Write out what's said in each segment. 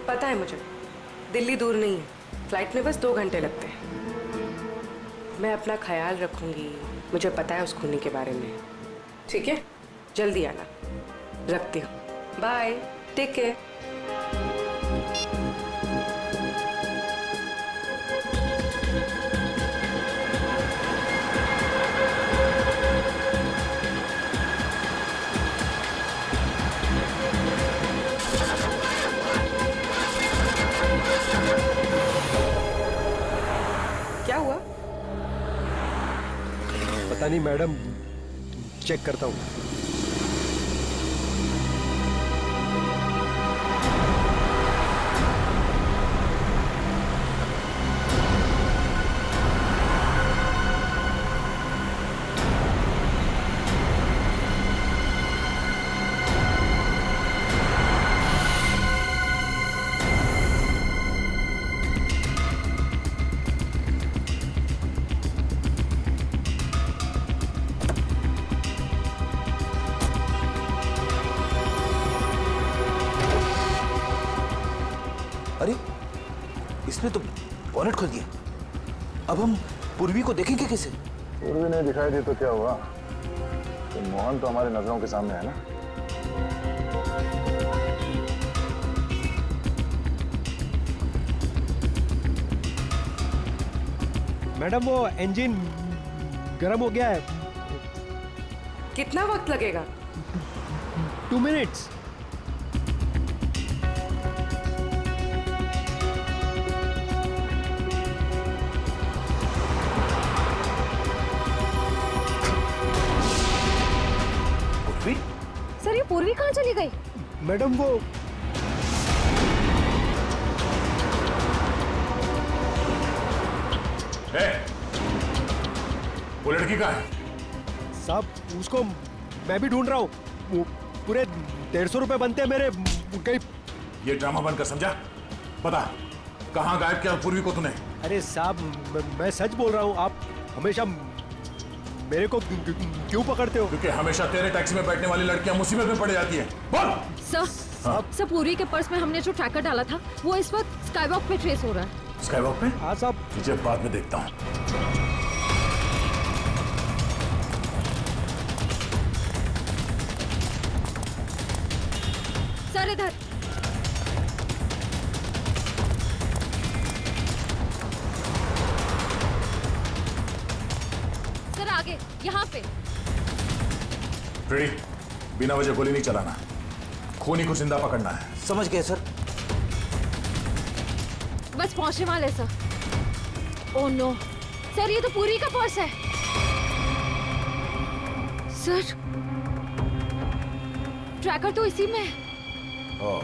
पता है मुझे, दिल्ली दूर नहीं है, फ्लाइट में बस 2 घंटे लगते हैं। मैं अपना ख्याल रखूंगी, मुझे पता है उस खूनी के बारे में। ठीक है, जल्दी आना। रखती हूँ, बाय, टेक केयर। क्या हुआ? पता नहीं मैडम, चेक करता हूँ। अरे, इसने तो बॉनेट खोल दिया। अब हम पूर्वी को देखेंगे कैसे? पूर्वी नहीं दिखाई दी तो क्या हुआ? तो मोहन तो हमारी नजरों के सामने है ना। मैडम वो इंजन गर्म हो गया है। कितना वक्त लगेगा? 2 मिनट्स। सर ये पूर्वी कहाँ चली गई? मैडम वो लड़की कहाँ है? साहब, उसको मैं भी ढूंढ रहा हूँ। पूरे 150 रुपए बनते हैं मेरे। कहीं ये ड्रामा बंद कर, समझा? बता, कहाँ गायब किया पूर्वी को तूने? अरे साहब, मैं सच बोल रहा हूँ। आप हमेशा मेरे को क्यों पकड़ते हो? क्योंकि हमेशा तेरे टैक्सी में बैठने वाली लड़कियां मुसीबत में पड़ जाती हैं। बोल। सर पूर्वी के पर्स में हमने जो ट्रैकर डाला था वो इस वक्त स्काईवॉक पे ट्रेस हो रहा है। स्काईवॉक पे? हाँ साहब। तुझे बाद में देखता हूँ। सर इधर। सर आगे, यहाँ पे। रेडी? बिना वजह गोली नहीं चलाना, खूनी को जिंदा पकड़ना है। समझ गए सर। बस पहुंचने वाले सर। ओह नो सर, ये तो पूरी का पर्स है। सर ट्रैकर तो इसी में है। ओह,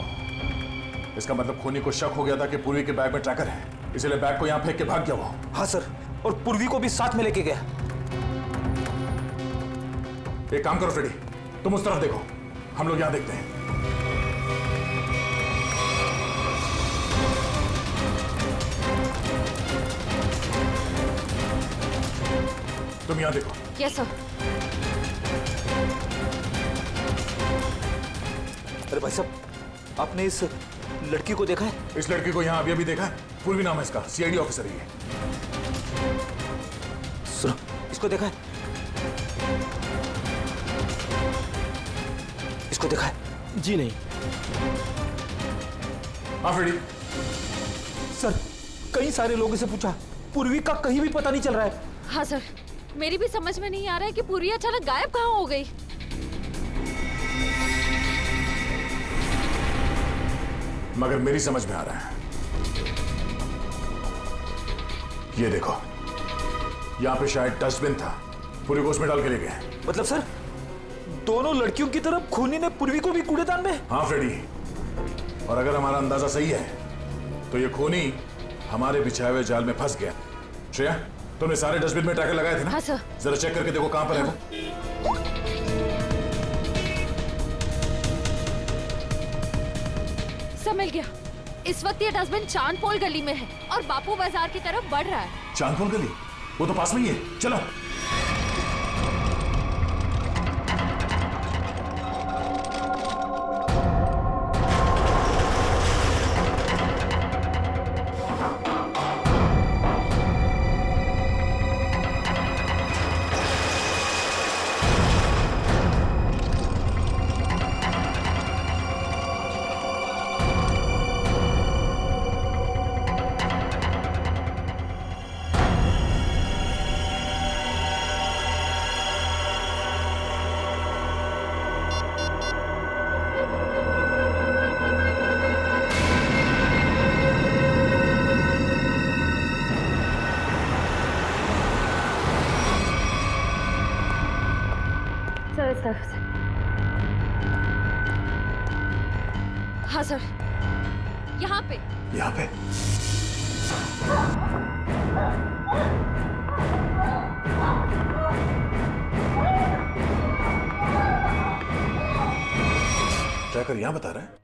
इसका मतलब खूनी को शक हो गया था कि पूर्वी के बैग में ट्रैकर है, इसलिए बैग को यहाँ फेंक के भाग गया वो। हाँ सर, और पूर्वी को भी साथ में लेके गया। एक काम करो फ्रेडी, तुम उस तरफ देखो, हम लोग यहाँ देखते हैं। तुम यहाँ देखो। Yes sir. अरे भाई साहब, आपने इस लड़की को देखा है? इस लड़की को यहाँ अभी अभी देखा है। पूर्वी नाम है इसका, सीआईडी ऑफिसर है ये। सुनो, इसको देखा है? इसको देखा है? जी नहीं। हाँ फ्रेडी। सर, कई सारे लोगों से पूछा, पूर्वी का कहीं भी पता नहीं चल रहा है। हाँ सर, मेरी भी समझ में नहीं आ रहा है कि पूरी अचानक गायब कहाँ हो गई। मगर मेरी समझ में आ रहा है। ये देखो, यहाँ पे शायद डस्टबिन था, पूरी को उसमें डाल के ले गए। मतलब सर, दोनों लड़कियों की तरफ खूनी ने पूर्वी को भी कूड़ेदान में? हाँ फ्रेडी, और अगर हमारा अंदाजा सही है तो ये खूनी हमारे बिछाए हुए जाल में फंस गया। श्रेया, तुमने सारे डस्टबिन में ट्रैकर लगाए थे ना? हाँ सर। जरा चेक करके देखो कहां पर है वो। सब मिल गया। इस वक्त ये डस्टबिन चांदपोल गली में है और बापू बाजार की तरफ बढ़ रहा है। चांदपोल गली? वो तो पास में ही है, चलो। यहाँ पे। यहाँ पे? ट्रैकर यहां बता रहा है।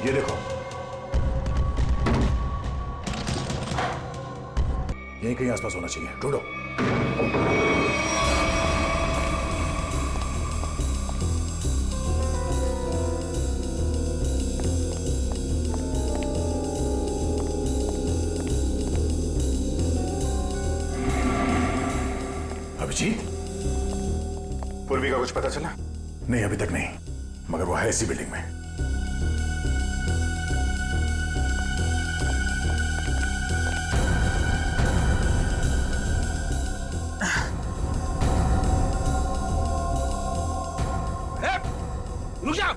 ये देखो, यहीं कहीं आसपास होना चाहिए, ढूंढो। अभिजीत, पूर्वी का कुछ पता चला? नहीं अभी तक नहीं, मगर वो है इसी बिल्डिंग में। रुक जा।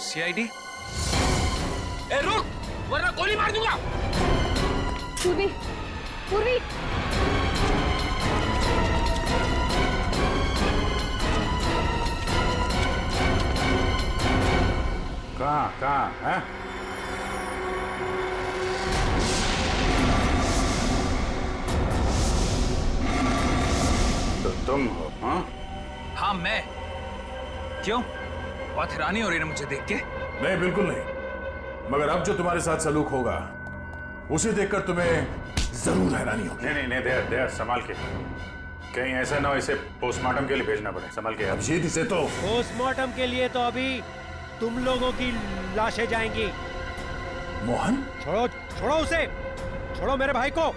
सीआईडी? ए रुक, वरना गोली मार दूंगा। पूर्वी, पूर्वी। कहाँ है? तो तुम हो? हाँ, हाँ मैं। क्यों? बहुत हैरानी हो रही है मुझे देख के। नहीं बिल्कुल नहीं, मगर अब जो तुम्हारे साथ सलूक होगा उसे देखकर तुम्हें जरूर हैरानी होगी। नहीं नहीं नहीं, दे संभाल के, कहीं ऐसा ना हो इसे पोस्टमार्टम के लिए भेजना पड़े। संभाल के। अभिजीत इसे तो पोस्टमार्टम के लिए तो अभी तुम लोगों की लाशें जाएंगी। मोहन, छोड़ो छोड़ो उसे, छोड़ो मेरे भाई को।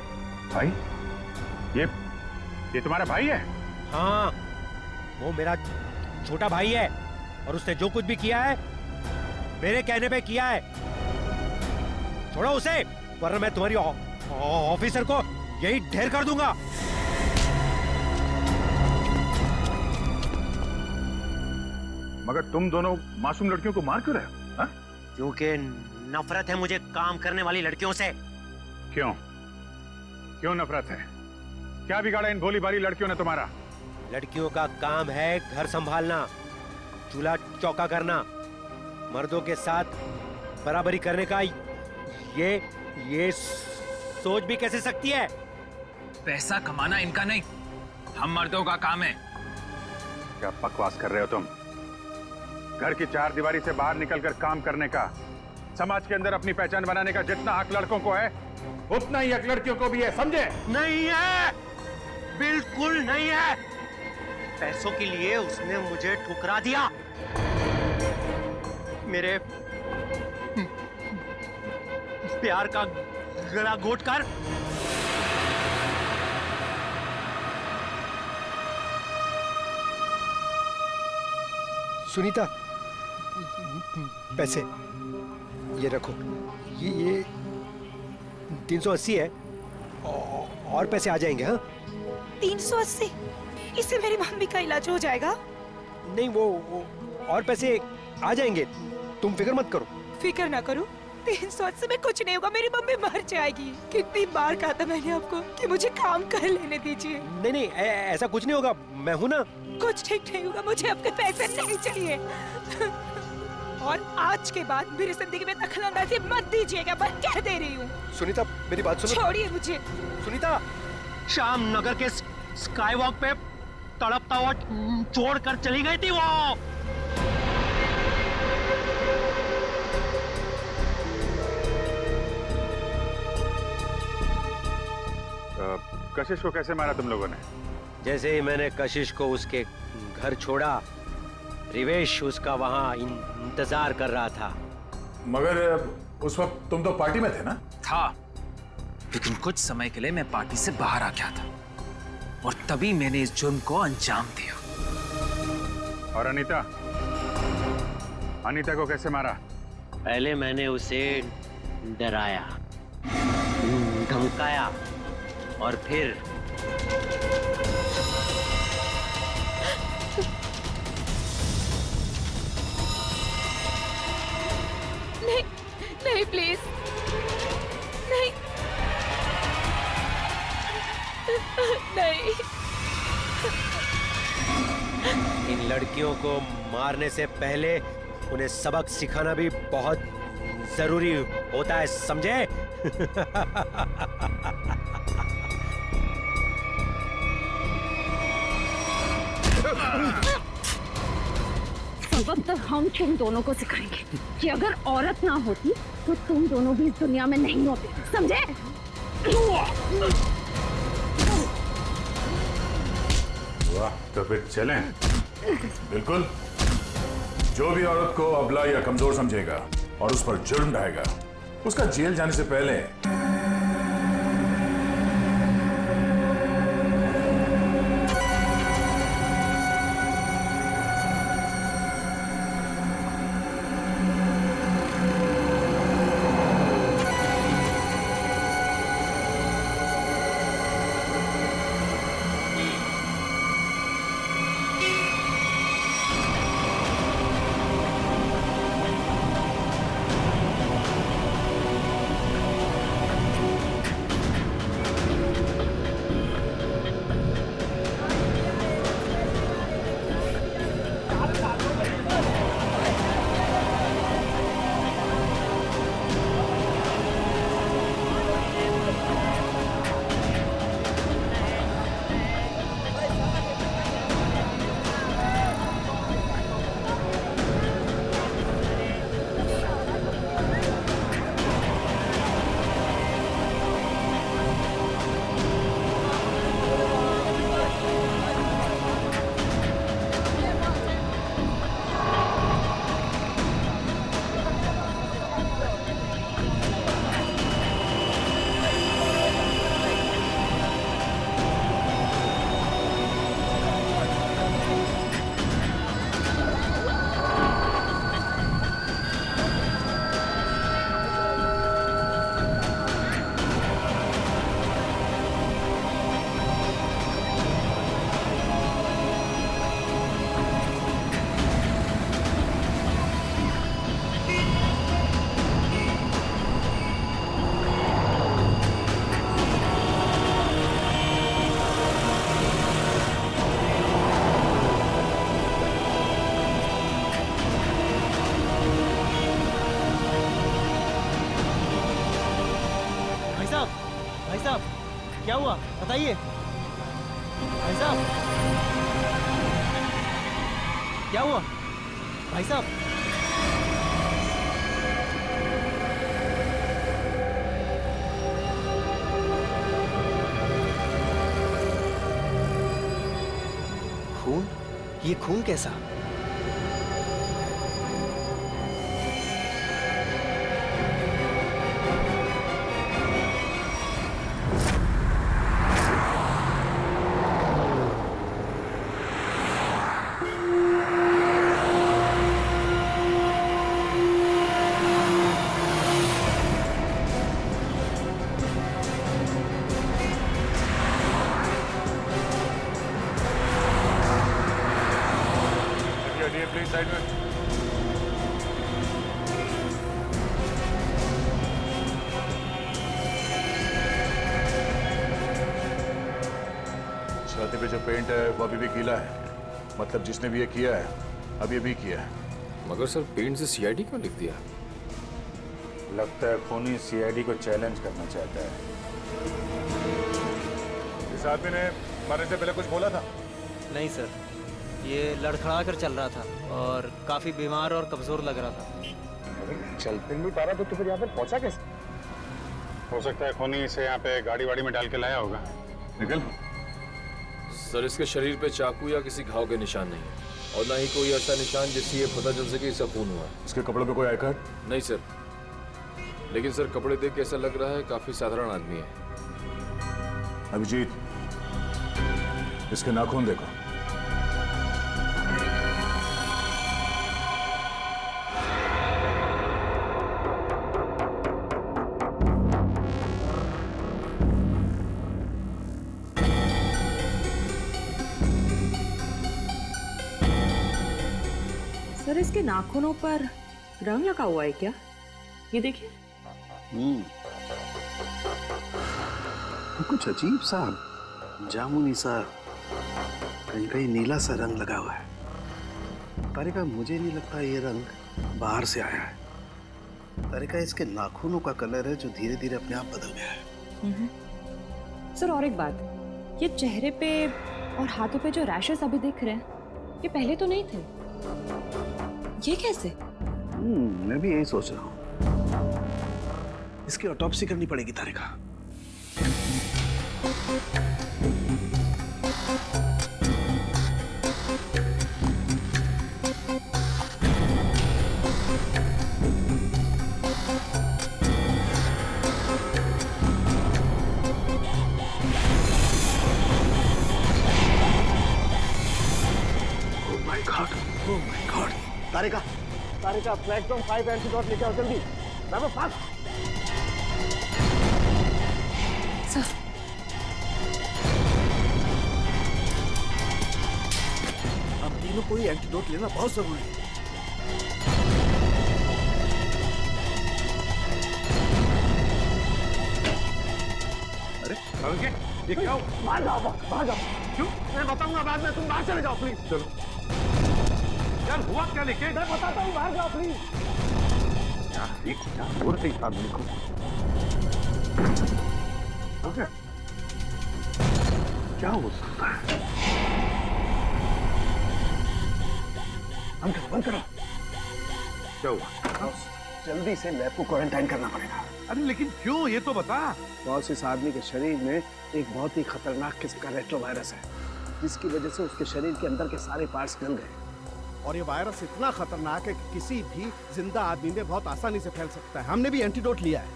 भाई? ये तुम्हारा भाई है? हाँ, वो मेरा छोटा भाई है और उसने जो कुछ भी किया है मेरे कहने पे किया है। छोड़ो उसे, वरना मैं तुम्हारी ऑफिसर को यही ढेर कर दूंगा। मगर तुम दोनों मासूम लड़कियों को मार क्यों रहे हो? हाँ? क्योंकि नफरत है मुझे काम करने वाली लड़कियों से। क्यों? क्यों नफरत है? क्या बिगाड़ा इन भोली भाली लड़कियों ने तुम्हारा? लड़कियों का काम है घर संभालना, चूल्हा चौका करना, मर्दों के साथ बराबरी करने का। ये सोच भी कैसे सकती है? पैसा कमाना इनका नहीं, हम मर्दों का काम है। क्या बकवास कर रहे हो तुम? घर की चार दीवारी से बाहर निकलकर काम करने का, समाज के अंदर अपनी पहचान बनाने का जितना हक लड़कों को है उतना ही हक लड़कियों को भी है, समझे? नहीं है, बिल्कुल नहीं है। पैसों के लिए उसने मुझे ठुकरा दिया। मेरे प्यार का गला घोट कर सुनीता, पैसे ये रखो। ये 380 है और पैसे आ जाएंगे। हाँ 380? इससे मेरी मम्मी का इलाज हो जाएगा? नहीं, वो और पैसे आ जाएंगे, तुम फिक्र मत करो। फिक्र ना करो, 380 में कुछ नहीं होगा, मेरी मम्मी मर जाएगी। कितनी बार कहा था मैंने आपको कि मुझे काम कर लेने दीजिए। नहीं नहीं, ऐसा कुछ नहीं होगा, मैं हूं ना। कुछ ठीक नहीं होगा, मुझे आपके पैसे नहीं चाहिए। और आज के बाद मेरी जिंदगी में दखलंदाजी मत दीजिएगा, बस कह दे रही हूँ। सुनीता मेरी बात सुनो। छोड़िए मुझे। सुनीता, शाम नगर के स्काई वॉक पे तड़पता हुआ छोड़कर चली गई थी वो। कशिश को कैसे मारा तुम लोगों ने? जैसे ही मैंने कशिश को उसके घर छोड़ा, रिवेश उसका वहां इंतजार कर रहा था। मगर उस वक्त तुम तो पार्टी में थे ना? था, लेकिन कुछ समय के लिए मैं पार्टी से बाहर आ गया था और तभी मैंने इस जुर्म को अंजाम दिया। और अनीता, अनीता को कैसे मारा? पहले मैंने उसे डराया, धमकाया और फिर नहीं नहीं प्लीज नहीं नहीं। इन लड़कियों को मारने से पहले उन्हें सबक सिखाना भी बहुत जरूरी होता है, समझे? सबक तो हम तुम दोनों को सिखाएंगे कि अगर औरत ना होती तो तुम दोनों भी इस दुनिया में नहीं होते, समझे? वाह, तो फिर चलें। बिल्कुल। जो भी औरत को अबला या कमजोर समझेगा और उस पर जुर्म ढाएगा, उसका जेल जाने से पहले भाई साहब क्या हुआ बताइए। भाई साहब क्या हुआ? भाई साहब खून? ये खून कैसा? प्लीज साइड में। छाती पे जो पेंट है वो अभी भी गीला है, मतलब जिसने भी ये किया है अभी भी किया है। मगर सर पेंट से सीआईडी क्यों लिख दिया? लगता है खूनी सीआईडी को चैलेंज करना चाहता है। इस आदमी ने मरने से पहले कुछ बोला था? नहीं सर, ये लड़खड़ा कर चल रहा था और काफी बीमार और कमजोर लग रहा था। चल फिर नहीं पा रहा तो फिर यहाँ पर पहुंचा कैसे? हो सकता है खूनी इसे यहाँ पे गाड़ी वाड़ी में डाल के लाया होगा। निकल। सर इसके शरीर पे चाकू या किसी घाव के निशान नहीं है और ना ही कोई ऐसा निशान जिससे ये पता चल सके इसका खून हुआ है। इसके कपड़ों पे कोई आई कार्ड? नहीं सर, लेकिन सर कपड़े देख के ऐसा लग रहा है काफी साधारण आदमी है। अभिजीत, इसके नाखून देखो। सर, इसके नाखूनों पर रंग लगा हुआ है क्या? ये देखिए। कुछ अजीब सा जामुनी सा, कहीं कहीं नीला सा रंग लगा हुआ है। तारिका, मुझे नहीं लगता ये रंग बाहर से आया है। तारिका, इसके नाखूनों का कलर है जो धीरे धीरे अपने आप बदल गया है। सर, और एक बात, ये चेहरे पे और हाथों पे जो रैशेस अभी दिख रहे हैं, ये पहले तो नहीं थे। ये कैसे? मैं भी यही सोच रहा हूँ। इसकी ऑटोप्सी करनी पड़ेगी तारिका। Oh my God! Tarika, Tarika, platform 5 antidote लेके आओ जल्दी। बाबा फास्ट। सर, अब तीनों को ही एंटीडोट लेना बहुत जरूरी है। अरे ये क्या हो? बाहर जाओ। क्यों? मैं बताऊंगा बाद में, तुम बाहर चले जाओ प्लीज। चलो यार, हुआ क्या? लेके मैं बताता हूँ, बाहर जाओ प्लीज। यार, एक क्या हो रहा है इस आदमी को? ओके, क्या हो सकता है? बंद करो। क्या हुआ? जल्दी से लैब को क्वारंटाइन करना पड़ेगा। अरे लेकिन क्यों, ये तो बता। बॉस, इस आदमी के शरीर में एक बहुत ही खतरनाक किस्म का रेट्रोवायरस है, जिसकी वजह से उसके शरीर के अंदर के सारे पार्ट्स गल गए। और ये वायरस इतना खतरनाक है कि किसी भी जिंदा आदमी में बहुत आसानी से फैल सकता है। हमने भी एंटीडोट लिया है।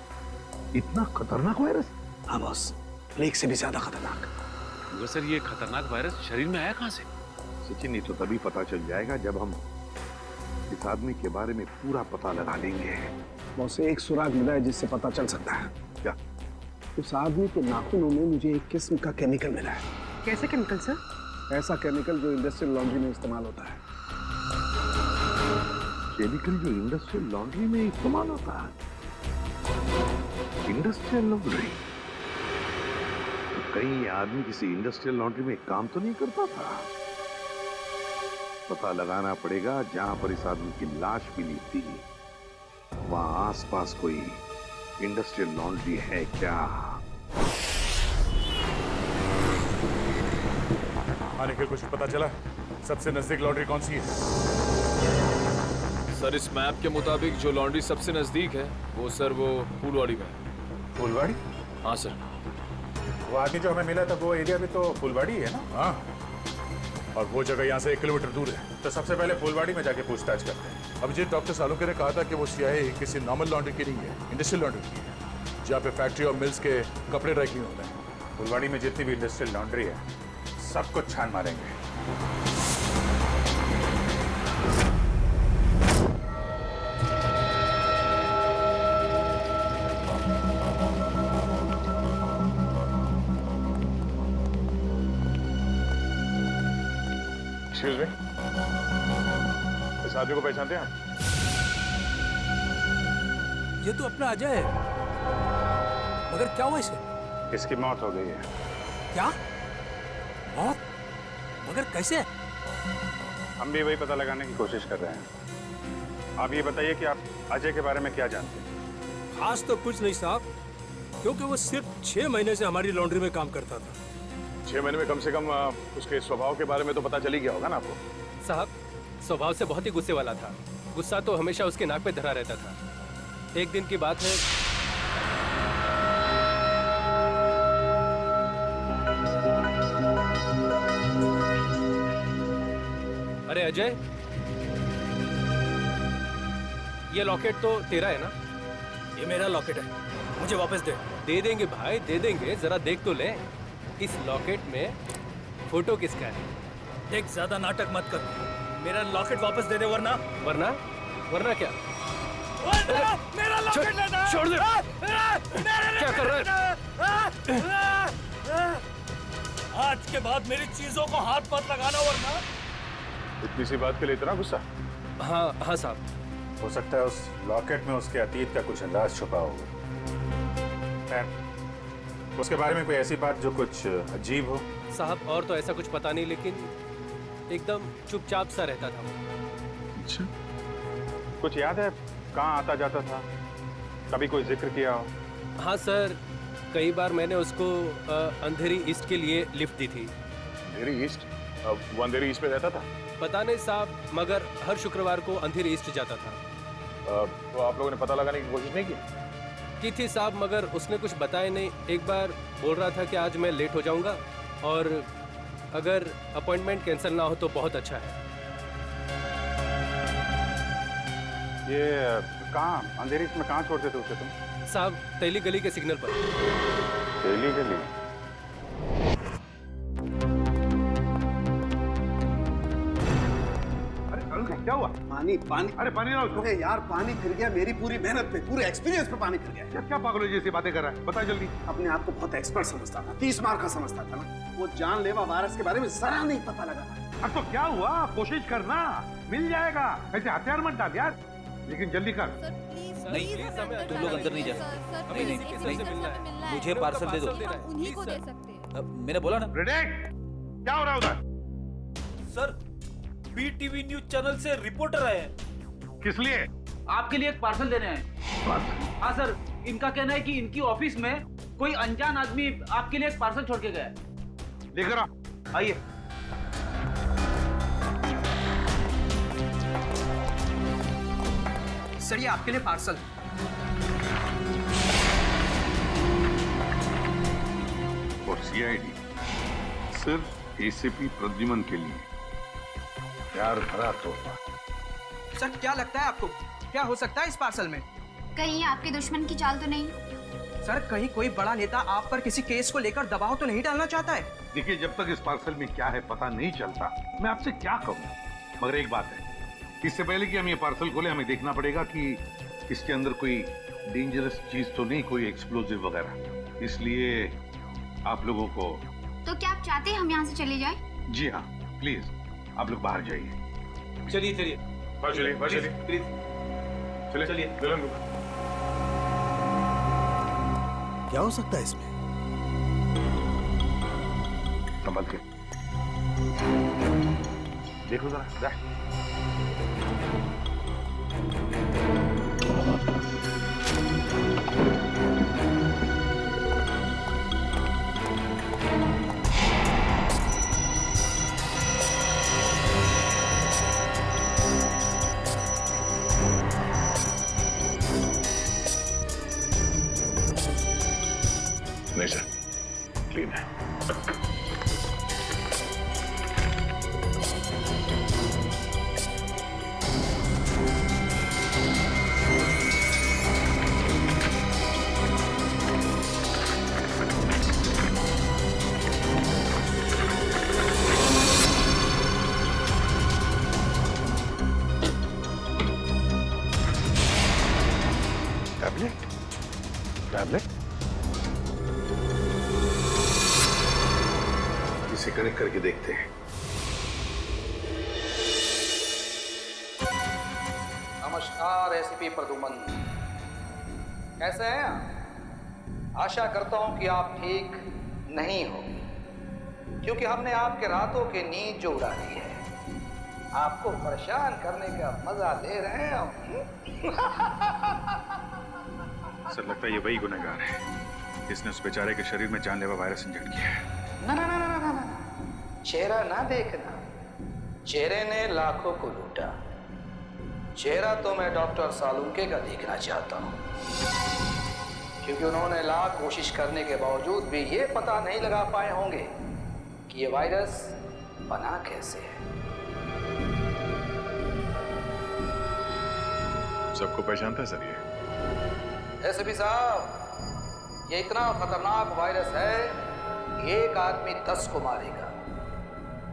इतना खतरनाक वायरस? हाँ बॉस, प्लेग से भी ज्यादा खतरनाक। मगर सर, ये खतरनाक वायरस शरीर में आया कहाँ से? सचिन, ये तो तभी पता चल जाएगा जब हम इस आदमी के बारे में पूरा पता लगा लेंगे। बॉस, एक सुराग मिला है जिससे पता चल सकता है। क्या? उस आदमी के नाखूनों में मुझे एक किस्म का केमिकल मिला है। कैसे केमिकल सर? ऐसा केमिकल जो इंडस्ट्रियल लॉन्ड्री में इस्तेमाल होता है। केमिकल जो इंडस्ट्रियल लॉन्ड्री में इस्तेमाल होता है? Industrial laundry? तो कहीं ये आदमी किसी इंडस्ट्रियल लॉन्ड्री में काम तो नहीं करता था? पता लगाना पड़ेगा जहां पर इस आदमी की लाश मिली थी, वहां आसपास कोई इंडस्ट्रियल लॉन्ड्री है क्या? आने के कुछ पता चला? सबसे नजदीक लॉन्ड्री कौन सी है? सर, इस मैप के मुताबिक जो लॉन्ड्री सबसे नजदीक है वो फूलवाड़ी में है। फूलवाड़ी? हाँ सर। वो आदमी जो हमें मिला था वो एरिया भी तो फूलवाड़ी है ना? हाँ, और वो जगह यहाँ से 1 किलोमीटर दूर है। तो सबसे पहले फूलवाड़ी में जाके पूछताछ करते हैं। अब जी डॉक्टर सालुंके ने कहा था कि वो सियाही किसी नॉर्मल लॉन्ड्री की नहीं है, इंडस्ट्रियल लॉन्ड्री की है, जहाँ पे फैक्ट्री और मिल्स के कपड़े ड्राई क्लीन होते हैं। फुलवाड़ी में जितनी भी इंडस्ट्रियल लॉन्ड्री है, सब कुछ छान मारेंगे। एक्सक्यूज मी, इस आदमी को पहचानते हैं आप? ये तो अपना अजय है। मगर क्या हुआ इसे? इसकी मौत हो गई है। क्या मौत? मगर कैसे? हम भी वही पता लगाने की कोशिश कर रहे हैं। आप ये बताइए कि आप अजय के बारे में क्या जानते हैं? खास तो कुछ नहीं साहब, क्योंकि वो सिर्फ 6 महीने से हमारी लॉन्ड्री में काम करता था। 6 महीने में कम से कम उसके स्वभाव के बारे में तो पता चल ही गया होगा ना आपको? साहब, स्वभाव से बहुत ही गुस्से वाला था। गुस्सा तो हमेशा उसके नाक पे धरा रहता था। एक दिन की बात है, अरे अजय, ये लॉकेट तो तेरा है ना? ये मेरा लॉकेट है, मुझे वापस दे। दे देंगे भाई, दे देंगे, जरा देख तो ले। इस लॉकेट में फोटो किसका है? देख, ज्यादा नाटक मत कर, मेरा लॉकेट वापस दे दे, वरना वरना क्या? मेरा लॉकेट लेना। छोड़ दे। क्या कर रहे हैं? आज के बाद मेरी चीजों को हाथ मत लगाना, वरना। इतनी सी बात के लिए इतना गुस्सा? हाँ साहब। हो सकता है उस लॉकेट में उसके अतीत का कुछ अंदाज छुपा होगा। उसके बारे में कोई ऐसी बात जो कुछ अजीब हो? साहब और तो ऐसा कुछ पता नहीं, लेकिन एकदम चुपचाप सा रहता था। अच्छा, कुछ याद है कहाँ आता जाता था? कभी कोई जिक्र किया हो? हाँ सर, कई बार मैंने उसको अंधेरी ईस्ट के लिए लिफ्ट दी थी। अंधेरी ईस्ट? वो अंधेरी ईस्ट पे रहता था? पता नहीं साहब, मगर हर शुक्रवार को अंधेरी ईस्ट जाता था। तो आप लोगों ने पता लगाने की कोशिश नहीं की थी साहब, मगर उसने कुछ बताया नहीं। एक बार बोल रहा था कि आज मैं लेट हो जाऊंगा और अगर अपॉइंटमेंट कैंसिल ना हो तो बहुत अच्छा है। ये कहाँ अंधेरी में कहाँ छोड़ते थे उसे तुम? साहब, तेली गली के सिग्नल पर। तेली गली? क्या हुआ? पानी। अरे पानी ना उसको। यार पानी फिर गया, मेरी पूरी मेहनत पे, पूरे एक्सपीरियंस पे पानी फिर गया। क्या पागलों जैसी बातें कर रहा है? बता जल्दी। अपने आप को बहुत एक्सपर्ट समझता था, 30 मार का समझता था ना। वो जानलेवा वायरस के बारे में जरा नहीं पता लगा। अब तो क्या हुआ, कोशिश करना, मिल जाएगा। ऐसे हथियार मत डाल यार, लेकिन जल्दी कर। नहीं, तुम लोग अंदर नहीं जा सकते। नहीं, मुझे पार्सल दे दो। उन्हीं को दे सकते हैं। मैंने बोला ना। क्या हो रहा है उधर? सर, बीटीवी न्यूज चैनल से रिपोर्टर आए हैं। किस लिए? आपके लिए एक पार्सल देने आए। हाँ सर, इनका कहना है कि इनकी ऑफिस में कोई अनजान आदमी आपके लिए एक पार्सल छोड़ के गया है। लेकर आओ। आइए। सर, ये आपके लिए पार्सल। और सीआईडी सिर्फ एसीपी प्रद्युमन के लिए। यार भरा तोहफा। सर, क्या लगता है आपको, क्या हो सकता है इस पार्सल में? कहीं आपके दुश्मन की चाल तो नहीं? सर, कहीं कोई बड़ा नेता आप पर किसी केस को लेकर दबाव तो नहीं डालना चाहता है? देखिए, जब तक इस पार्सल में क्या है पता नहीं चलता, मैं आपसे क्या कहूँ। मगर एक बात है, इससे पहले कि हम ये पार्सल खोले, हमें देखना पड़ेगा कि इसके अंदर कोई डेंजरस चीज तो नहीं, कोई एक्सप्लोजिव वगैरह। इसलिए आप लोगों को। तो क्या आप चाहते हैं हम यहाँ से चले जाएं? जी हाँ, प्लीज आप लोग बाहर जाइए। चलिए चलिए प्लीज चलिए। क्या हो सकता है इसमें? संभल के देखो जरा। नहीं सर, क्लीन है। टैबलेट इसे कनेक्ट करके देखते हैं। नमस्कार एसीपी प्रद्युमन, कैसे हैं आप? आशा करता हूं कि आप ठीक नहीं हो, क्योंकि हमने आपके रातों की नींद जो उड़ा दी है, आपको परेशान करने का मजा ले रहे हैं हम। सर, लगता है ये वही गुनहगार है जिसने उस बेचारे के शरीर में जानलेवा वायरस इंजेक्ट किया है। ना ना ना ना ना ना, चेहरा ना देखना, चेहरे ने लाखों को लूटा। चेहरा तो मैं डॉक्टर सालुंके का देखना चाहता हूँ, क्योंकि उन्होंने लाख कोशिश करने के बावजूद भी ये पता नहीं लगा पाए होंगे कि ये वायरस बना कैसे है। सबको पहचानता है सर ये? एसपी साहब, ये इतना खतरनाक वायरस है कि एक आदमी 10 को मारेगा,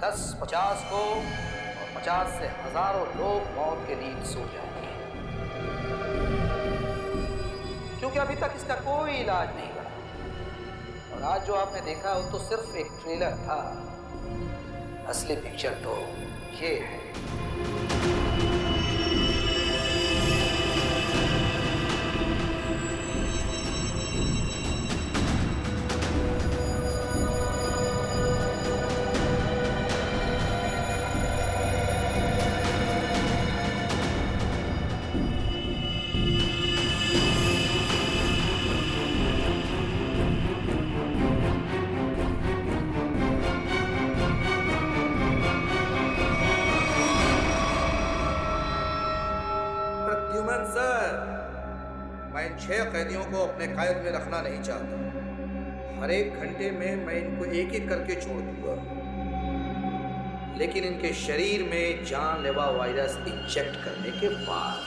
10 50 को, और 50 से हजारों लोग मौत के नींद सो जाएंगे, क्योंकि अभी तक इसका कोई इलाज नहीं बना। और आज जो आपने देखा वो तो सिर्फ एक ट्रेलर था, असली पिक्चर तो ये है। प्रद्युमन सर, मैं इन 6 कैदियों को अपने कैद में रखना नहीं चाहता। हर एक घंटे में मैं इनको एक एक करके छोड़ दूंगा, लेकिन इनके शरीर में जानलेवा वायरस इंजेक्ट करने के बाद।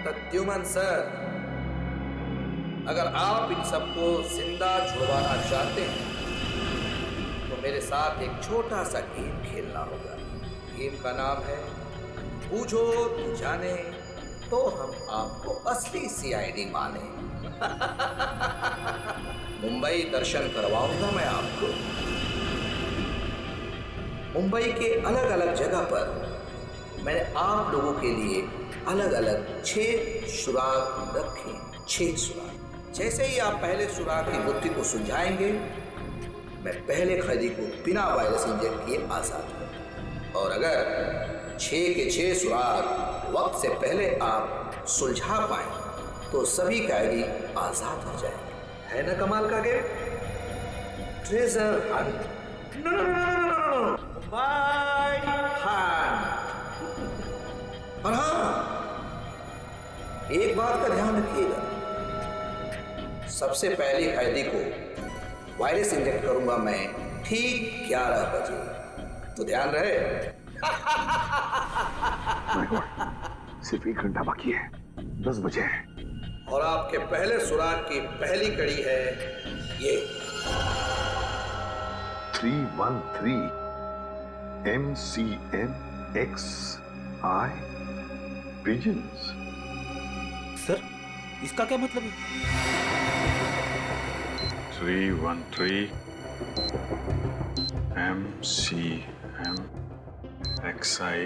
प्रद्युमन सर, अगर आप इन सबको जिंदा छुड़वाना चाहते हैं तो मेरे साथ एक छोटा सा गेम खेलना होगा। गेम का नाम है बूझो तू जाने, तो हम आपको असली सीआईडी माने। मुंबई दर्शन करवाऊंगा मैं आपको। मुंबई के अलग अलग जगह पर मैंने आप लोगों के लिए अलग अलग 6 सुराग रखे। 6 सुराग। जैसे ही आप पहले सुराग की गुत्थी को सुलझाएंगे, मैं पहले कैदी को बिना वायरस इंजेक्ट किए आजाद करूं। और अगर 6 के 6 सुराग वक्त से पहले आप सुलझा पाए तो सभी कैदी आजाद हो जाएंगे। है ना कमाल का game? Treasure hunt. No, by hand. और हाँ, एक बात का ध्यान रखिएगा, सबसे पहले कैदी को वायरस इंजेक्ट करूंगा मैं ठीक 11 बजे, तो ध्यान रहे। सिर्फ 1 घंटा बाकी है, 10 बजे है। और आपके पहले सुराग की पहली कड़ी है ये 313 MCMXI पिजन्स। सर, इसका क्या मतलब है? 313 MCMXI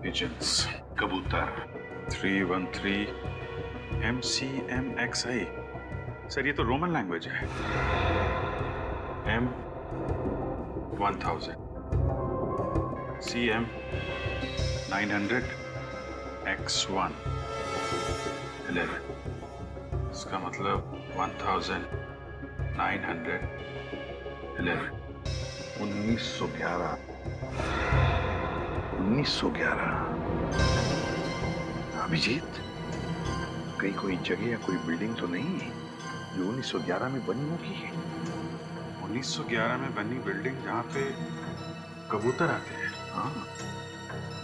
pigeons, कबूतर। 313 MCMXI। सर, ये तो रोमन लैंग्वेज है। M1000 CM 900 X1 11। इसका मतलब 1911 1911 1911। अभिजीत, कहीं कोई जगह या कोई बिल्डिंग तो नहीं है जो 1911 में बनी होगी? 1911 में बनी बिल्डिंग जहाँ पे कबूतर आते हैं। हाँ,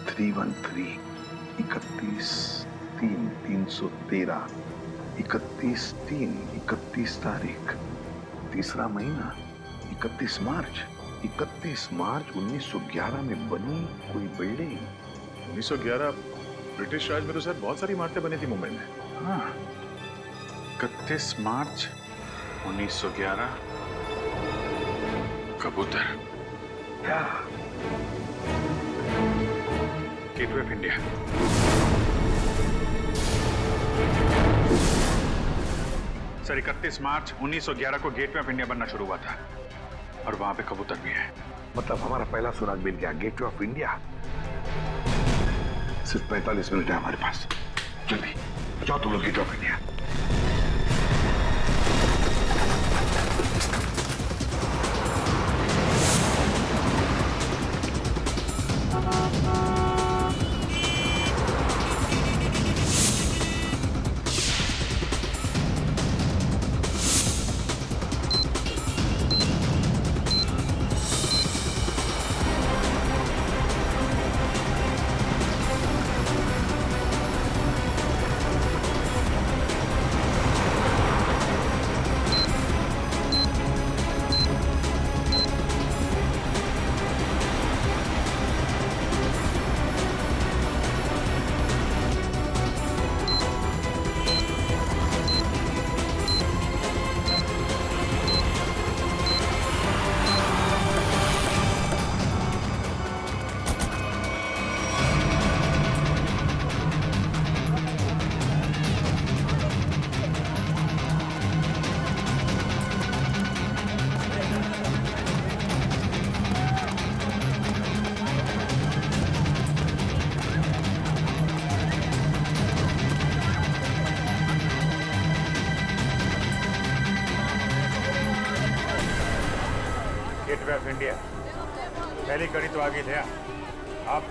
313 31 3 313 31 3 31 तारीख, तीसरा महीना 31 मार्च। 31 मार्च 1911 में बनी कोई बिल्डिंग। 1911 ब्रिटिश राज में तो सर बहुत सारी इमारतें बनी थी मुंबई में। हाँ, 31 मार्च 1911 कबूतर। क्या? Gateway of India. सर, 31 मार्च 1911 को गेटवे ऑफ इंडिया बनना शुरू हुआ था और वहां पे कबूतर भी है। मतलब हमारा पहला सुराग मिल गया, गेटवे ऑफ इंडिया। सिर्फ 45 मिनट है हमारे पास। जल्दी जाओ तुम लोग gateway of India. Gateway of India. पहली कड़ी तो आगे थे आप।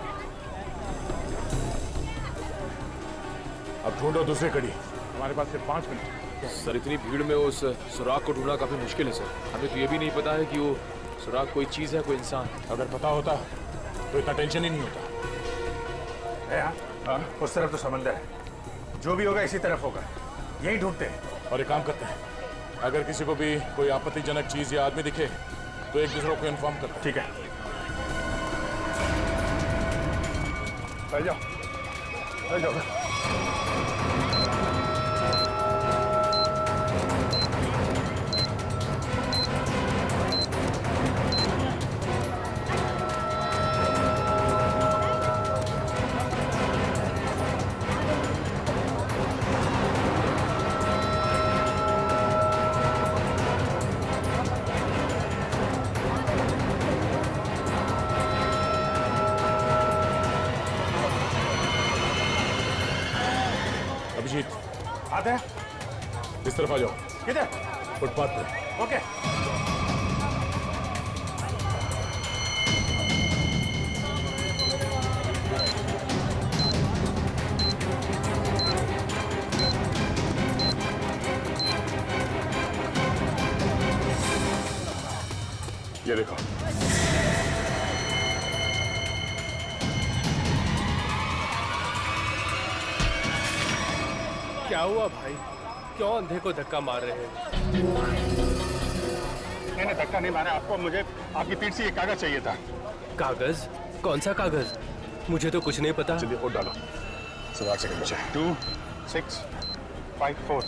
अब ढूंढो दूसरी कड़ी। हमारे पास सिर्फ 5 मिनट। सर इतनी भीड़ में उस सुराग को ढूंढना काफी मुश्किल है सर। हमें तो ये भी नहीं पता है कि वो सुराग कोई चीज है कोई इंसान। अगर पता होता तो इतना टेंशन ही नहीं होता। है हाँ, उस तरफ तो समंदर है, जो भी होगा इसी तरफ होगा, यही ढूंढते हैं। और एक काम करते हैं, अगर किसी को भी कोई आपत्तिजनक चीज या आदमी दिखे तो एक दूसरे को इन्फॉर्म करते हैं। ठीक है, चल जाओ, चल जाओ। अभिजीत, आते हैं। इस तरफ आ जाओ। किधर? फुटपाथ पे। ओके। ये देखो। क्या हुआ भाई? क्यों अंधे को धक्का मार रहे हैं? मैंने धक्का नहीं मारा आपको, मुझे आपकी पीठ से ये कागज चाहिए था। कागज? कौन सा कागज? मुझे तो कुछ नहीं पता। चलिए वोट डालो। सवाल से मुझे 2 6 5 4।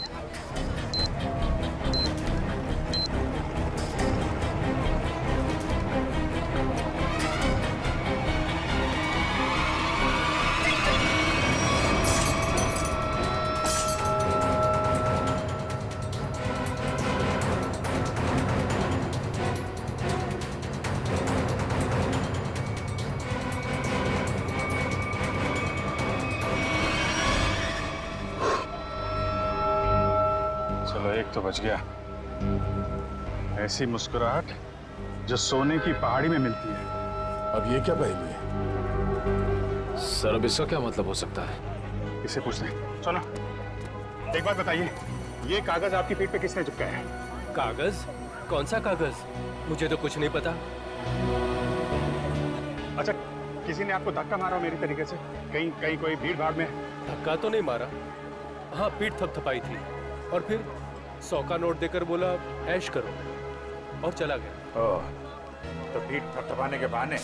चलो एक तो बच गया। ऐसी मुस्कुराहट जो सोने की पहाड़ी में मिलती है। अब ये क्या पहेली है? सर अब इसका क्या मतलब हो सकता है? इसे पूछते हैं। सुनो, एक बात बताइए, ये कागज आपकी पीठ पे किसने चिपकाया है? कागज? कौन सा कागज? मुझे तो कुछ नहीं पता। अच्छा, किसी ने आपको धक्का मारा मेरी तरीके से? कहीं कहीं कोई भीड़ भाड़ में? धक्का तो नहीं मारा। हाँ, पीठ थपथपाई थी और फिर 100 का नोट देकर बोला ऐश करो और चला गया। ओह, तो पीठ थपथपाने के बहाने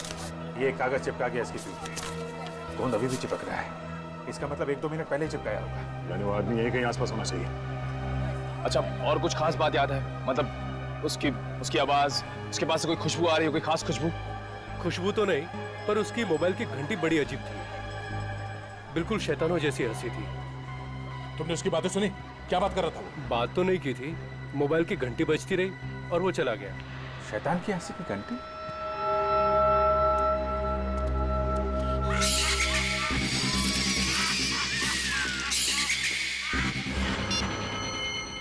ये कागज चिपका गया इसकी पीठ पे। गोंद अभी भी चिपक रहा है, इसका मतलब 1-2 मिनट पहले चिपकाया होगा। यानी वो आदमी यही कहीं आसपास होना चाहिए। अच्छा, और कुछ खास बात याद है? मतलब उसकी आवाज, उसके पास से कोई खुशबू आ रही हो, कोई खास खुशबू? खुशबू तो नहीं, पर उसकी मोबाइल की घंटी बड़ी अजीब थी। बिल्कुल शैतानों जैसी हंसी थी। तुमने उसकी बातें सुनी? क्या बात कर रहा था वो? बात तो नहीं की थी, मोबाइल की घंटी बजती रही और वो चला गया। शैतान की हंसी की घंटी?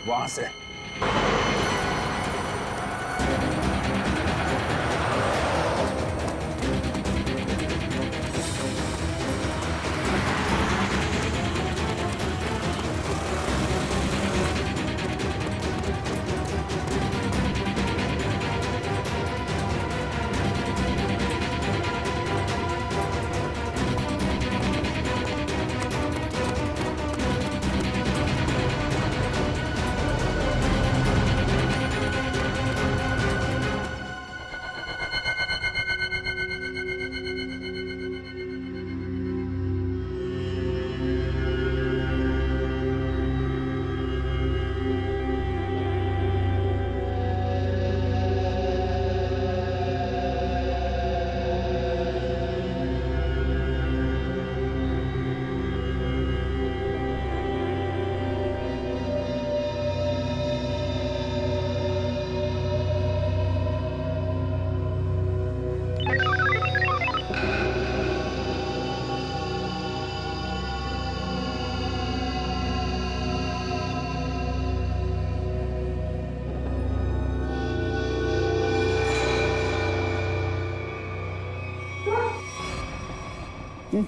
वहां से। कुछ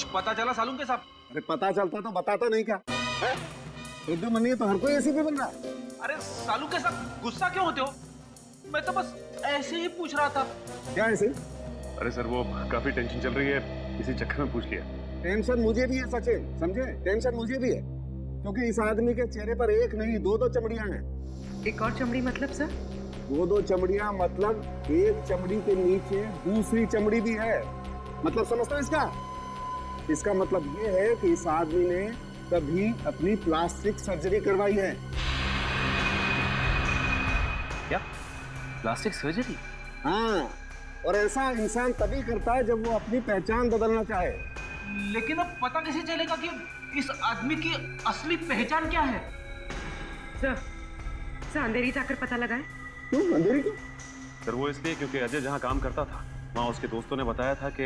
पता चला सालून के साहब? अरे पता चलता तो बताता नहीं क्या है? एकदम मनी तो हर कोई ऐसे भी बन रहा है। अरे सालू के साथ गुस्सा क्यों होते हो? मैं तो बस ऐसे ही पूछ रहा था। क्या ऐसे? अरे सर वो काफी टेंशन चल रही है, इसी चक्कर में पूछ लिया। टेंशन मुझे भी है सचिन, समझे? टेंशन मुझे भी है क्योंकि इस आदमी के चेहरे पर एक नहीं दो चमड़ियां हैं। एक और चमड़ी मतलब सर? दो चमड़ियां मतलब एक चमड़ी के नीचे दूसरी चमड़ी भी है। मतलब समझते हो इसका? इसका मतलब ये है कि इस आदमी ने कभी अपनी प्लास्टिक सर्जरी करवाई है। क्या? Plastic surgery? हाँ, और ऐसा इंसान तभी करता है जब वो अपनी पहचान बदलना चाहे। लेकिन अब पता कैसे चलेगा कि इस आदमी की असली पहचान क्या है? सर अंधेरी जाकर पता लगाए। क्यों अंधेरी क्यों? सर वो इसलिए क्योंकि अजय जहाँ काम करता था वहाँ उसके दोस्तों ने बताया था कि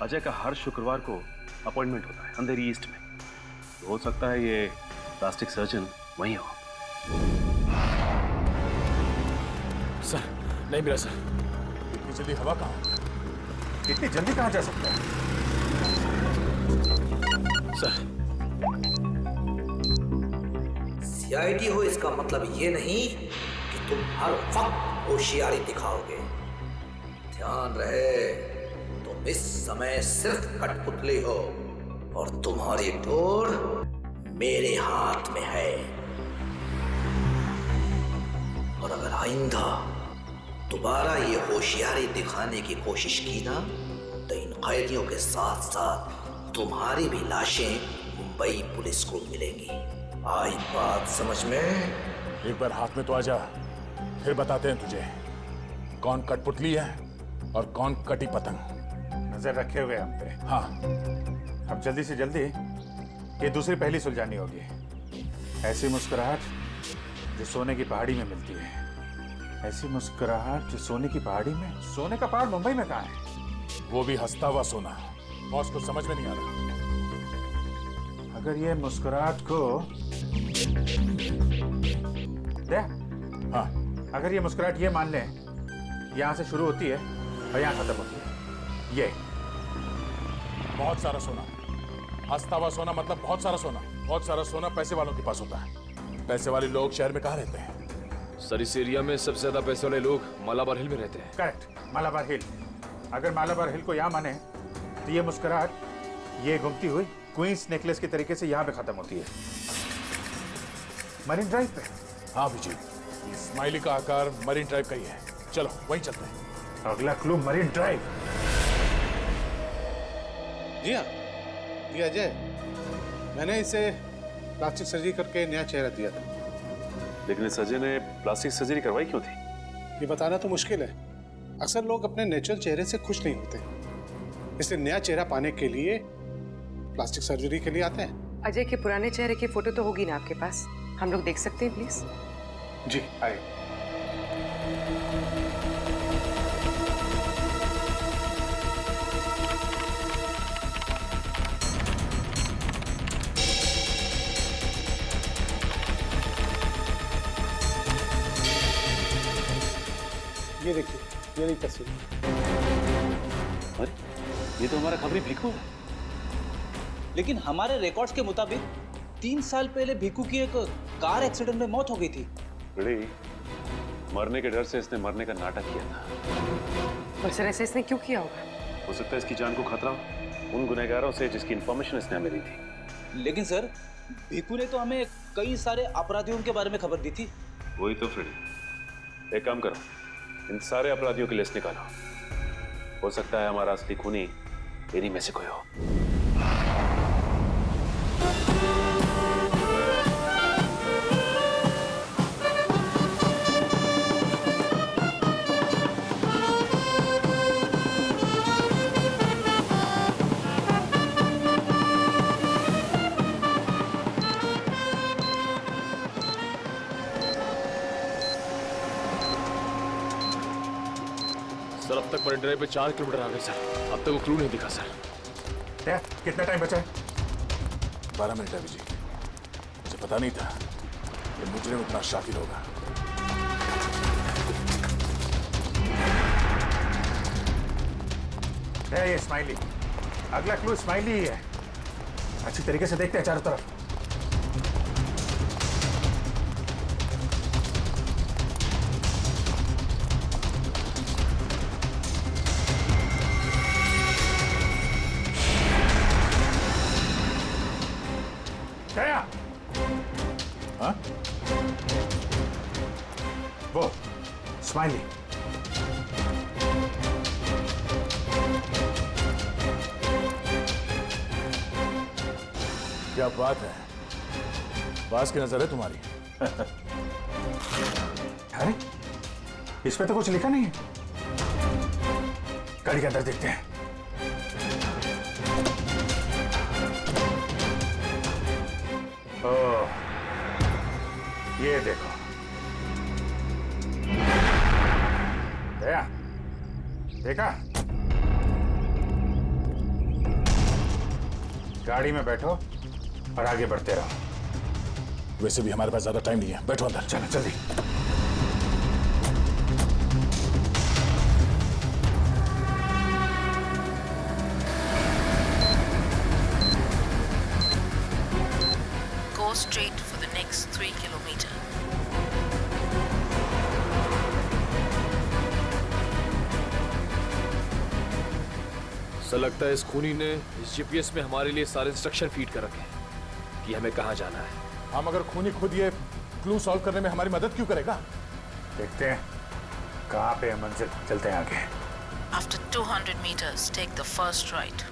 अजय का हर शुक्रवार को अपॉइंटमेंट होता है अंधेरी ईस्ट में। तो हो सकता है ये प्लास्टिक सर्जन वहीं हो। सर नहीं मिला सर। इतनी जल्दी हवा कहाँ? इतनी जल्दी कहाँ जा सकता है? सर सीआईडी हो इसका मतलब ये नहीं कि तुम हर वक्त होशियारी दिखाओगे। ध्यान रहे तुम इस समय सिर्फ कठपुतली हो और तुम्हारी डोर मेरे हाथ में है। और अगर आइंदा दोबारा ये होशियारी दिखाने की कोशिश की ना तो इन कैदियों के साथ साथ तुम्हारी भी लाशें मुंबई पुलिस को मिलेंगी। आई बात समझ में? एक बार हाथ में तो आजा, फिर बताते हैं तुझे कौन कठपुतली है और कौन कटी पतंग। नजर रखे हुए हम पे। हाँ, अब जल्दी से जल्दी ये दूसरी पहली सुलझानी होगी। ऐसी मुस्कुराहट जो सोने की पहाड़ी में मिलती है। ऐसी मुस्कुराहट जो सोने की पहाड़ी में। सोने का पहाड़ मुंबई में कहाँ है? वो भी हंसता हुआ सोना। बॉस को समझ में नहीं आ रहा। अगर ये मुस्कुराहट को दे, हाँ, अगर ये मुस्कुराहट ये मान ले यहाँ से शुरू होती है और यहाँ खत्म होती है। ये बहुत सारा सोना, हंसता हुआ सोना मतलब बहुत सारा सोना। बहुत सारा सोना पैसे वालों के पास होता है। पैसे वाले लोग शहर में कहाँ रहते हैं? सर इस एरिया में सबसे ज्यादा पैसे वाले लोग मालाबार हिल में रहते हैं। करेक्ट, मालाबार हिल। अगर मालाबार हिल को यहाँ माने तो ये मुस्कुराहट ये घूमती हुई क्वींस नेकलेस के तरीके से यहाँ पे खत्म होती है, मरीन ड्राइव पे। हाँ विजय, स्माइली का आकार मरीन ड्राइव का ही है। चलो वहीं चलते हैं। अगला क्लू मरीन ड्राइव। जी हाँ, जी अजय, मैंने इसे प्लास्टिक सर्जरी करके नया चेहरा दिया था। लेकिन इस अजय ने प्लास्टिक सर्जरी करवाई क्यों थी? ये बताना तो मुश्किल है। अक्सर लोग अपने नेचुरल चेहरे से खुश नहीं होते, इसलिए नया चेहरा पाने के लिए प्लास्टिक सर्जरी के लिए आते हैं। अजय के पुराने चेहरे की फोटो तो होगी ना आपके पास? हम लोग देख सकते हैं प्लीज? जी आए। ये देखिए, ये रही तस्वीर। अरे ये तो हमारा खबरी भिखू है। लेकिन हमारे रिकॉर्ड्स के मुताबिक 3 साल पहले भिखू की एक कार एक्सीडेंट में मौत हो गई थी। बड़ी मरने के डर से इसने मरने का नाटक किया था। और सर ऐसे इसने क्यों किया होगा? हो सकता है इसकी जान को खतरा हो उन गुनहगारों से जिसकी इंफॉर्मेशन इसने हमें दी थी। लेकिन सर भिखू ने तो हमें कई सारे अपराधियों के बारे में खबर दी थी। वही तो फ्रेडी। एक काम करो, इन सारे अपराधियों की लिस्ट निकालो। हो सकता है हमारा असली खूनी इन्हीं में से कोई हो। सर अब तक बड़े ड्राइव पे 4 किलोमीटर आ गए सर। अब तक वो क्लू नहीं दिखा सर। कितना टाइम बचा है? 12 मिनट है अभी जी। मुझे पता नहीं था कि मुजरिम इतना शातिर होगा। ये स्माइली, अगला क्लू स्माइली ही है। अच्छी तरीके से देखते हैं चारों तरफ। गया? हाँ? वो स्माइली। क्या बात है, बास की नजर है तुम्हारी। अरे इस पे तो कुछ लिखा नहीं है। गाड़ी के अंदर देखते हैं। ओह, ये देखो। दया, देखा? गाड़ी में बैठो और आगे बढ़ते रहो। वैसे भी हमारे पास ज्यादा टाइम नहीं है, बैठो अंदर। चलो जल्दी। Go straight for the next 3 kilometers. Sir लगता है इस खूनी ने इस जीपीएस में हमारे लिए सारे इंस्ट्रक्शन फीड कर रखे हैं कि हमें कहाँ जाना है। हम अगर खूनी खुद ये क्लू सॉल्व करने में हमारी मदद क्यों करेगा? देखते हैं कहाँ पे है मंजिल। चलते हैं आगे। After 200 meters, take the first right.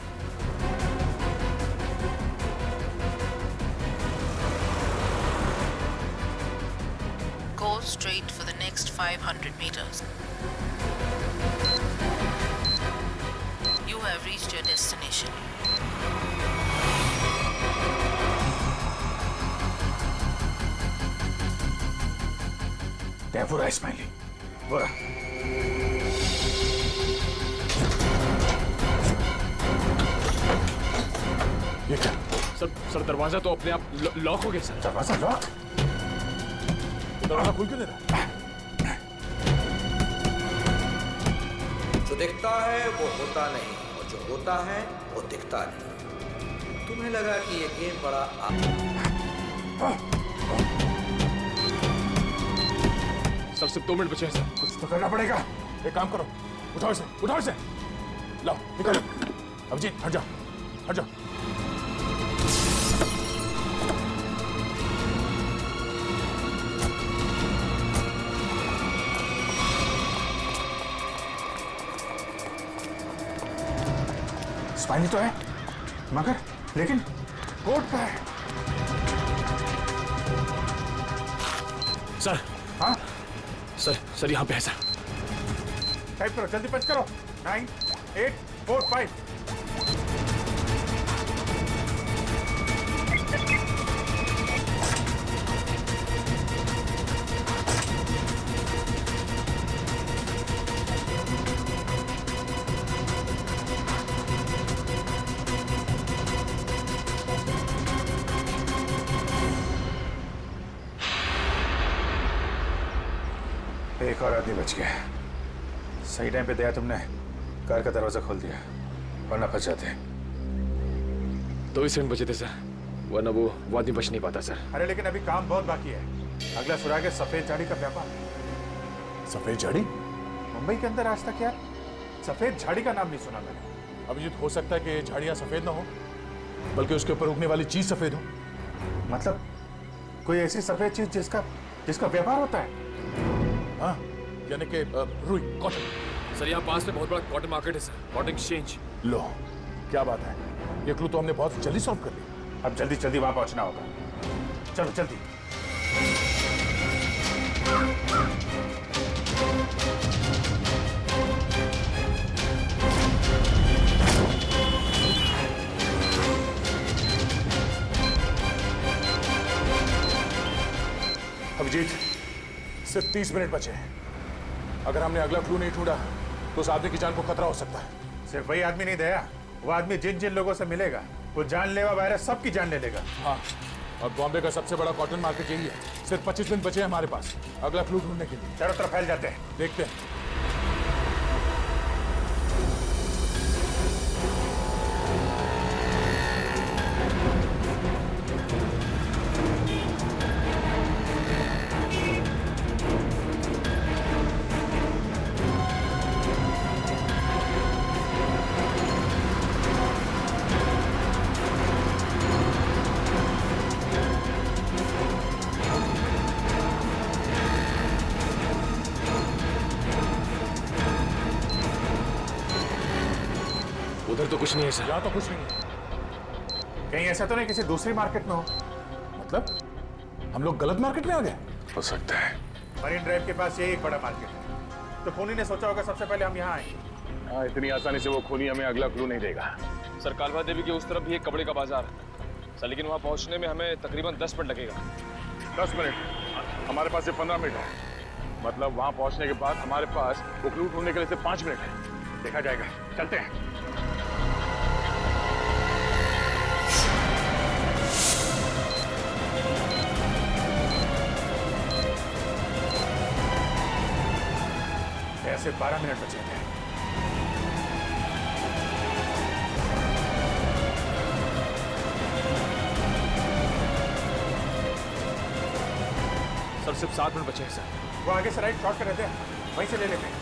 Go straight for the next 500 meters. You have reached your destination. क्या पूरा स्माइली? पूरा। ये क्या? सर दरवाजा तो अपने आप लॉक हो गया सर। दरवाजा लॉक? दरवाजा खुल क्यों नहीं रहा? जो दिखता है वो होता नहीं, और जो होता है वो दिखता नहीं। तुम्हें लगा कि ये गेम बड़ा सर सिर्फ 2 मिनट बचे हैं सर। कुछ तो करना पड़ेगा। एक काम करो, उठाओ इसे, उठाओ इसे। लाओ निकलो। अभिजीत हट जाओ, हट जाओ। स्माइली तो है, मगर लेकिन कोट का है। सर। हाँ सर यहाँ पे है सर। टाइप करो, जल्दी पंच करो। 9 8 4 5। एक और आदमी बच गया। सही टाइम पे दया तुमने कार का दरवाजा खोल दिया, वरना फंस जाते। 2 सेकंड बचे थे सर, वरना वो आदमी बच नहीं पाता सर। अरे लेकिन अभी काम बहुत बाकी है। अगला सुराग है सफेद झाड़ी का व्यापार। सफेद झाड़ी? मुंबई के अंदर आज तक यार सफेद झाड़ी का नाम नहीं सुना मैंने। अभिजीत हो सकता है कि झाड़ियां सफेद ना हो, बल्कि उसके ऊपर उगने वाली चीज सफेद हो। मतलब कोई ऐसी सफेद चीज जिसका व्यापार होता है। हाँ यानी कि रुई, कॉटन। सर यहाँ पास में बहुत बड़ा कॉटन मार्केट है सर, कॉटन एक्सचेंज। लो, क्या बात है, ये क्लू तो हमने बहुत जल्दी सॉल्व कर ली। अब जल्दी जल्दी वहां पहुंचना होगा। चलो जल्दी। अभिजीत, सिर्फ 30 मिनट बचे हैं। अगर हमने अगला क्लू नहीं ढूंढा तो उस आदमी की जान को खतरा हो सकता है। सिर्फ वही आदमी नहीं दया, वो आदमी जिन जिन लोगों से मिलेगा वो जानलेवा वायरस सबकी जान ले लेगा। हाँ, और बॉम्बे का सबसे बड़ा कॉटन मार्केट यही है। सिर्फ 25 मिनट बचे हैं हमारे पास अगला क्लू ढूंढने के लिए। चारों तरफ फैल जाते हैं, देखते हैं। उधर तो कुछ नहीं है सर। यहाँ तो कुछ नहीं है। कहीं ऐसा तो नहीं किसी दूसरी मार्केट में हो? मतलब हम लोग गलत मार्केट में आ गए? हो सकता है। मरीन ड्राइव के पास यही एक बड़ा मार्केट है, तो खूनी ने सोचा होगा सबसे पहले हम यहाँ आएंगे। हाँ, इतनी आसानी से वो खूनी हमें अगला क्लू नहीं देगा। सर कालवा देवी के उस तरफ भी एक कपड़े का बाजार है सर, लेकिन वहाँ पहुँचने में हमें तकरीबन 10 मिनट लगेगा। 10 मिनट? हमारे पास सिर्फ 15 मिनट है। मतलब वहाँ पहुँचने के बाद हमारे पास वो क्लू ढूंढने के लिए सिर्फ 5 मिनट है। देखा जाएगा, चलते हैं। ऐसे 12 मिनट बचे थे। सर सिर्फ 7 मिनट बचे हैं सर। वो आगे से राइट शॉर्ट कर रहते हैं, वहीं से ले लेते हैं।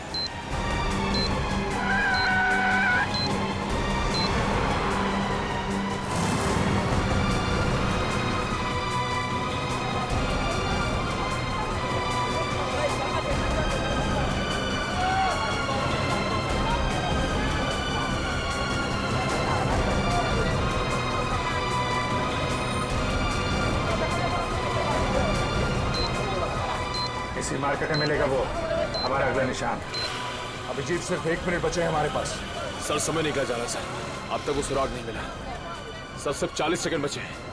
इसी मार्केट में मिलेगा वो हमारा अगला निशान। अभिजीत, सिर्फ 1 मिनट बचे हैं हमारे पास। सर समय निकल जा रहा सर, अब तक वो सुराग नहीं मिला। सर सिर्फ 40 सेकंड बचे हैं।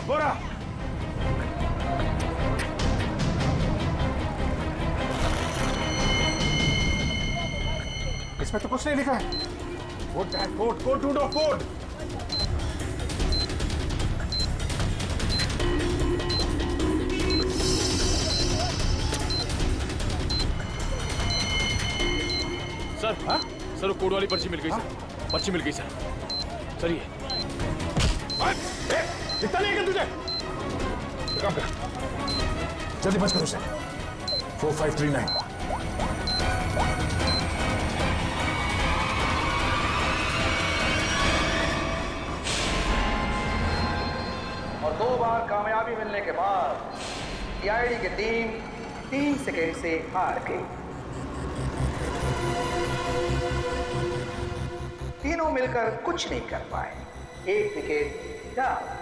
बोरा इसमें तो कुछ नहीं लिखा है। कोड कोड ढूंढो, कोड। सर हाँ? सर वो कोड वाली पर्ची मिल गई सर। पर्ची मिल गई सर। सर ये दिखता नहीं है तुझे? काम कर, जल्दी बच कर उसे। 4539। और 2 बार कामयाबी मिलने के बाद सीआईडी की टीम 3 सेकेंड से हार गई। तीनों मिलकर कुछ नहीं कर पाए। 1 विकेट डाउन।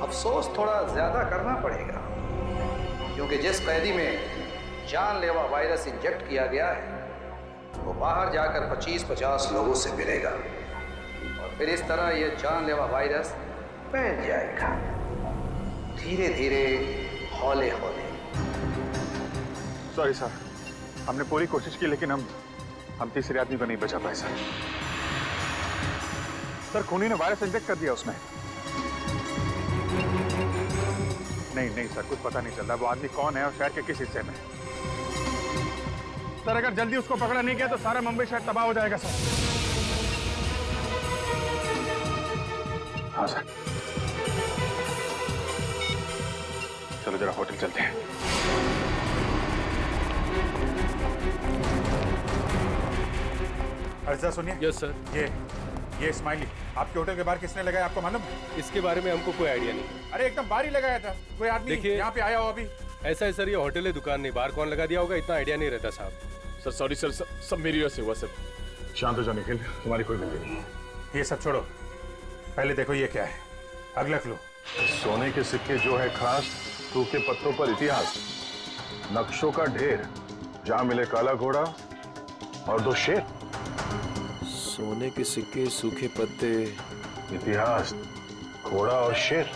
अफसोस थोड़ा ज्यादा करना पड़ेगा, क्योंकि जिस कैदी में जानलेवा वायरस इंजेक्ट किया गया है वो बाहर जाकर 25-50 लोगों से मिलेगा और फिर इस तरह ये जानलेवा वायरस फैल जाएगा धीरे धीरे, हौले हौले। सॉरी सर, हमने पूरी कोशिश की लेकिन हम तीसरे आदमी को नहीं बचा पाए सर। सर खूनी ने वायरस इंजेक्ट कर दिया उसमें। नहीं सर, कुछ पता नहीं चल रहा वो आदमी कौन है और शहर के किस हिस्से में। सर अगर जल्दी उसको पकड़ा नहीं गया तो सारा मुंबई शहर तबाह हो जाएगा सर। हाँ सर, चलो जरा होटल चलते हैं। अर्जा सुनिए। Yes sir. ये स्माइली आपके होटल के बाहर किसने लगाया, आपको मालूम है? इसके बारे में हमको कोई आइडिया नहीं। अरे एकदम बाहर ही लगाया था, कोई आदमी यहाँ पे आया हो अभी? ऐसा है सर, ये होटल है, दुकान नहीं, बाहर कौन लगा दिया होगा इतना आइडिया नहीं रहता साहब। सर सॉरी सर, सब मेरी वजह से हुआ सर। शांत हो जाओ निखिल, तुम्हारी कोई गलती नहीं। ये सब छोड़ो, पहले देखो ये क्या है। अगला क्लू। सोने के सिक्के जो है खास, सूखे पत्तों पर इतिहास, नक्शों का ढेर, जहां मिले काला घोड़ा और 2 शेर। सोने के सिक्के, सूखे पत्ते, इतिहास, घोड़ा और शेर।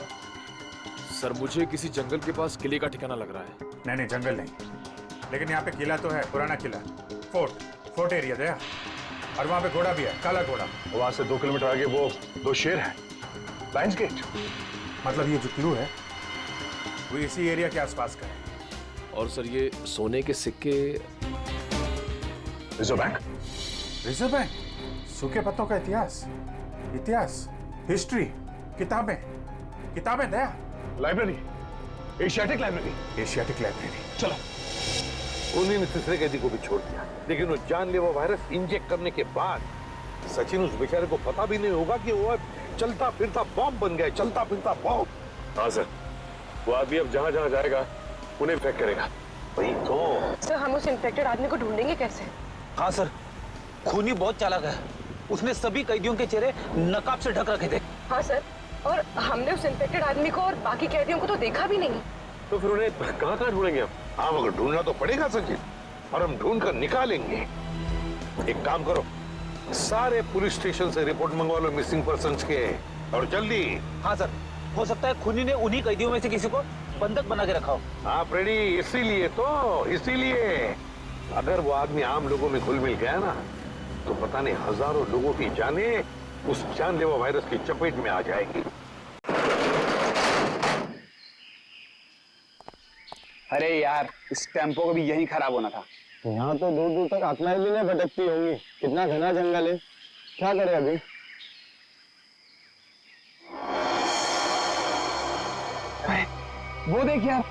सर मुझे किसी जंगल के पास किले का ठिकाना लग रहा है। नहीं जंगल नहीं, लेकिन यहाँ पे किला तो है, पुराना किला, फोर्ट एरिया दया, और वहाँ पे घोड़ा भी है, काला घोड़ा। वहां से 2 किलोमीटर आगे वो 2 शेर हैं, लायंस गेट। मतलब ये जो क्लू है वो इसी एरिया के आसपास का है। और सर ये सोने के सिक्के, रिजर्व बैंक। रिजर्व बैंक, सूखे पत्तों का इतिहास, हिस्ट्री, किताबें दया, लाइब्रेरी, एशियाटिक लाइब्रेरी। चलो। उन्होंने तीसरे कैदी को भी छोड़ दिया, लेकिन वो जानलेवा वायरस इंजेक्ट करने के बाद सचिन उस बेचारे को पता भी नहीं होगा कि वो चलता फिरता बॉम्ब बन गया, चलता फिरता बॉम्ब। हाँ सर, वो आदमी अब जहाँ जहाँ जाएगा उन्हें इन्फेक्ट करेगा। वही तो सर, हम उस इन्फेक्टेड आदमी को ढूंढेंगे कैसे? हाँ सर, खूनी बहुत चालाक है, उसने सभी कैदियों के चेहरे नकाब से ढक रखे थे। हाँ सर, और हमने उस इन्फेक्टेड आदमी को और बाकी कैदियों को तो देखा भी नहीं। तो फिर उन्हें कहाँ ढूंढेंगे हम? हाँ मगर ढूंढना तो पड़ेगा सचिन, और हम ढूंढ कर निकालेंगे। एक काम करो, सारे पुलिस स्टेशन से रिपोर्ट मंगवा लो मिसिंग पर्सन्स के, और जल्दी। हाँ सर, हो सकता है खूनी ने उन्हीं कैदियों में से किसी को बंधक बना के रखा हो। हाँ फ्रेडी, इसीलिए अगर वो आदमी आम लोगों में घुल मिल गया ना, तो पता नहीं हजारों लोगों की जानें उस जानलेवा वायरस की चपेट में आ जाएगी। अरे यार, इस टेम्पो को भी यही खराब होना था। यहाँ तो दूर दूर तक आत्माएं भी नहीं भटकती होंगी, कितना घना जंगल है। क्या करें अभी? वो देख यार,